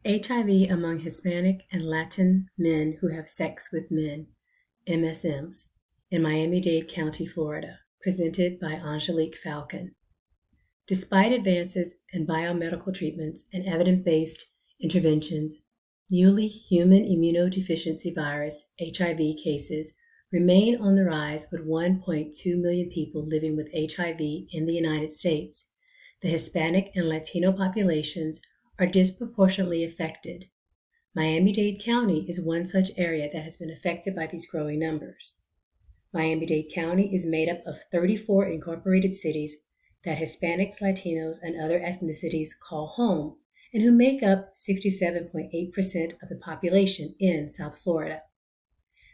HIV among Hispanic and Latin men who have sex with men, MSMs, in Miami-Dade County, Florida, presented by Angelique Falcon. Despite advances in biomedical treatments and evidence-based interventions, newly human immunodeficiency virus, HIV cases remain on the rise with 1.2 million people living with HIV in the United States. The Hispanic and Latino populations are disproportionately affected. Miami-Dade County is one such area that has been affected by these growing numbers. Miami-Dade County is made up of 34 incorporated cities that Hispanics, Latinos, and other ethnicities call home, and who make up 67.8% of the population in South Florida.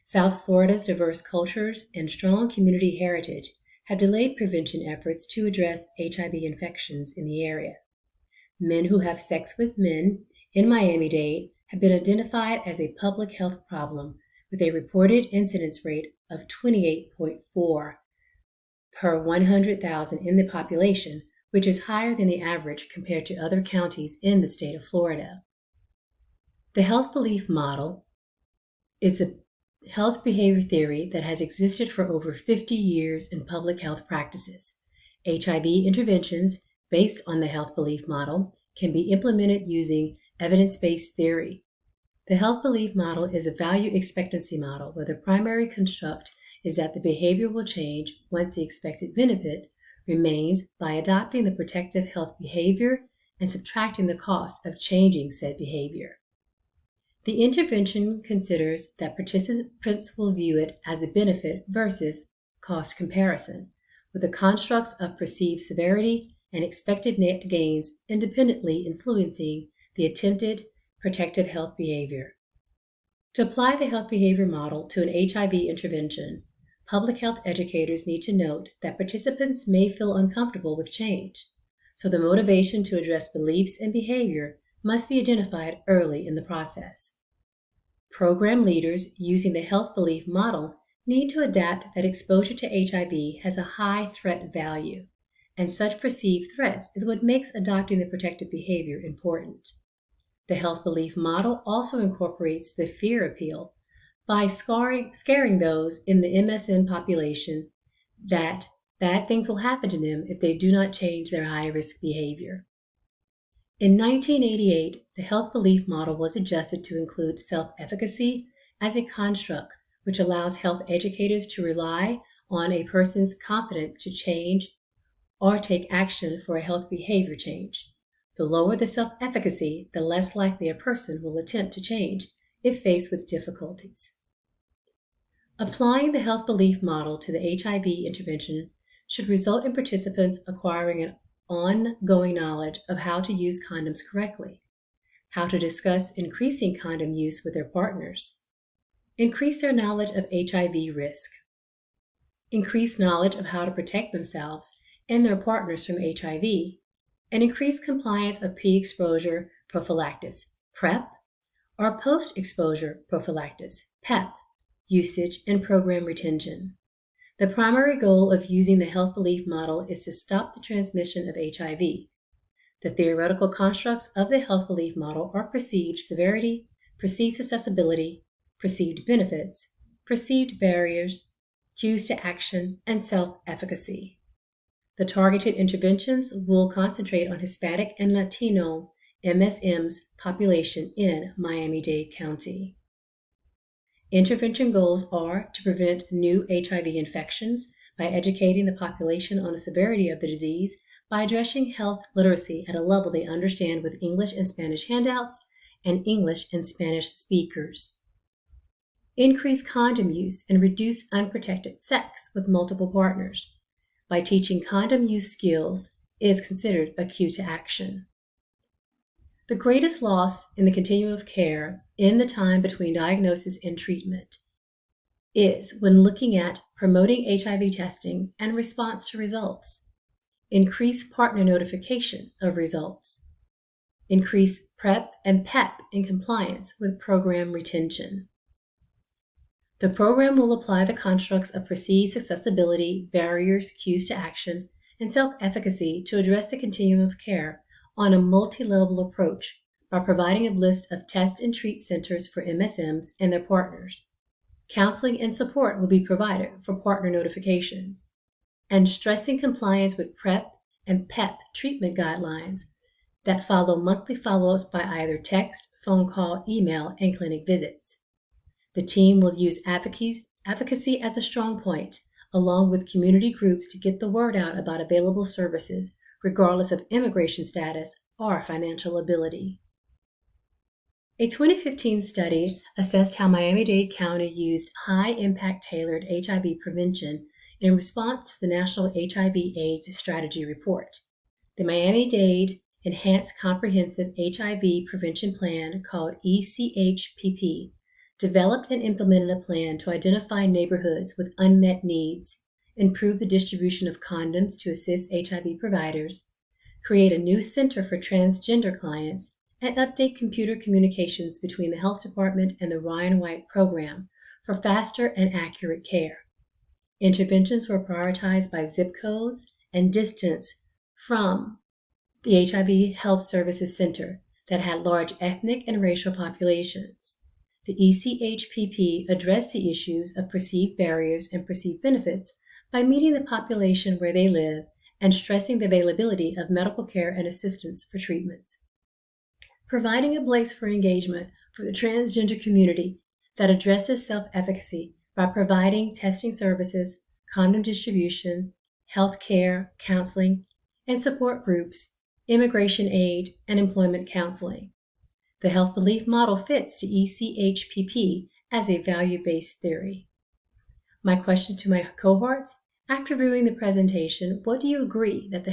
South Florida's diverse cultures and strong community heritage have delayed prevention efforts to address HIV infections in the area. Men who have sex with men in Miami-Dade have been identified as a public health problem with a reported incidence rate of 28.4 per 100,000 in the population, which is higher than the average compared to other counties in the state of Florida. The health belief model is a health behavior theory that has existed for over 50 years in public health practices. HIV interventions based on the health belief model can be implemented using evidence-based theory. The health belief model is a value expectancy model where the primary construct is that the behavior will change once the expected benefit remains by adopting the protective health behavior and subtracting the cost of changing said behavior. The intervention considers that participants will view it as a benefit versus cost comparison, with the constructs of perceived severity and expected net gains independently influencing the attempted protective health behavior. To apply the health behavior model to an HIV intervention, public health educators need to note that participants may feel uncomfortable with change, so the motivation to address beliefs and behavior must be identified early in the process. Program leaders using the health belief model need to adapt that exposure to HIV has a high threat value, and such perceived threats is what makes adopting the protective behavior important. The health belief model also incorporates the fear appeal by scaring those in the MSM population that bad things will happen to them if they do not change their high-risk behavior. In 1988, the health belief model was adjusted to include self-efficacy as a construct, which allows health educators to rely on a person's confidence to change or take action for a health behavior change. The lower the self-efficacy, the less likely a person will attempt to change if faced with difficulties. Applying the health belief model to the HIV intervention should result in participants acquiring an ongoing knowledge of how to use condoms correctly, how to discuss increasing condom use with their partners, increase their knowledge of HIV risk, increase knowledge of how to protect themselves and their partners from HIV, and increase compliance of pre-exposure prophylaxis, PrEP, or post-exposure prophylaxis, PEP, usage and program retention. The primary goal of using the health belief model is to stop the transmission of HIV. The theoretical constructs of the health belief model are perceived severity, perceived accessibility, perceived benefits, perceived barriers, cues to action, and self-efficacy. The targeted interventions will concentrate on Hispanic and Latino MSMs population in Miami-Dade County. Intervention goals are to prevent new HIV infections by educating the population on the severity of the disease by addressing health literacy at a level they understand with English and Spanish handouts and English and Spanish speakers. Increase condom use and reduce unprotected sex with multiple partners by teaching condom use skills is considered a cue to action. The greatest loss in the continuum of care in the time between diagnosis and treatment is when looking at promoting HIV testing and response to results, increase partner notification of results, increase PrEP and PEP in compliance with program retention. The program will apply the constructs of perceived accessibility, barriers, cues to action, and self-efficacy to address the continuum of care on a multi-level approach by providing a list of test and treat centers for MSMs and their partners. Counseling and support will be provided for partner notifications, and stressing compliance with PrEP and PEP treatment guidelines that follow monthly follow-ups by either text, phone call, email, and clinic visits. The team will use advocacy as a strong point, along with community groups to get the word out about available services, regardless of immigration status or financial ability. A 2015 study assessed how Miami-Dade County used high-impact tailored HIV prevention in response to the National HIV/AIDS Strategy Report. The Miami-Dade Enhanced Comprehensive HIV Prevention Plan, called ECHPP, developed and implemented a plan to identify neighborhoods with unmet needs, improve the distribution of condoms to assist HIV providers, create a new center for transgender clients, and update computer communications between the health department and the Ryan White program for faster and accurate care. Interventions were prioritized by zip codes and distance from the HIV Health Services Center that had large ethnic and racial populations. The ECHPP addressed the issues of perceived barriers and perceived benefits by meeting the population where they live and stressing the availability of medical care and assistance for treatments. Providing a place for engagement for the transgender community that addresses self-efficacy by providing testing services, condom distribution, health care, counseling, and support groups, immigration aid, and employment counseling. The health belief model fits to ECHPP as a value-based theory. My question to my cohorts: after viewing the presentation, do you agree that the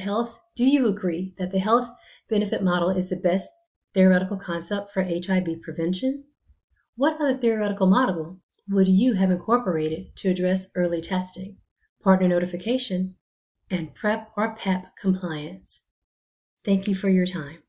health benefit model is the best theoretical concept for HIV prevention? What other theoretical models would you have incorporated to address early testing, partner notification, and PrEP or PEP compliance? Thank you for your time.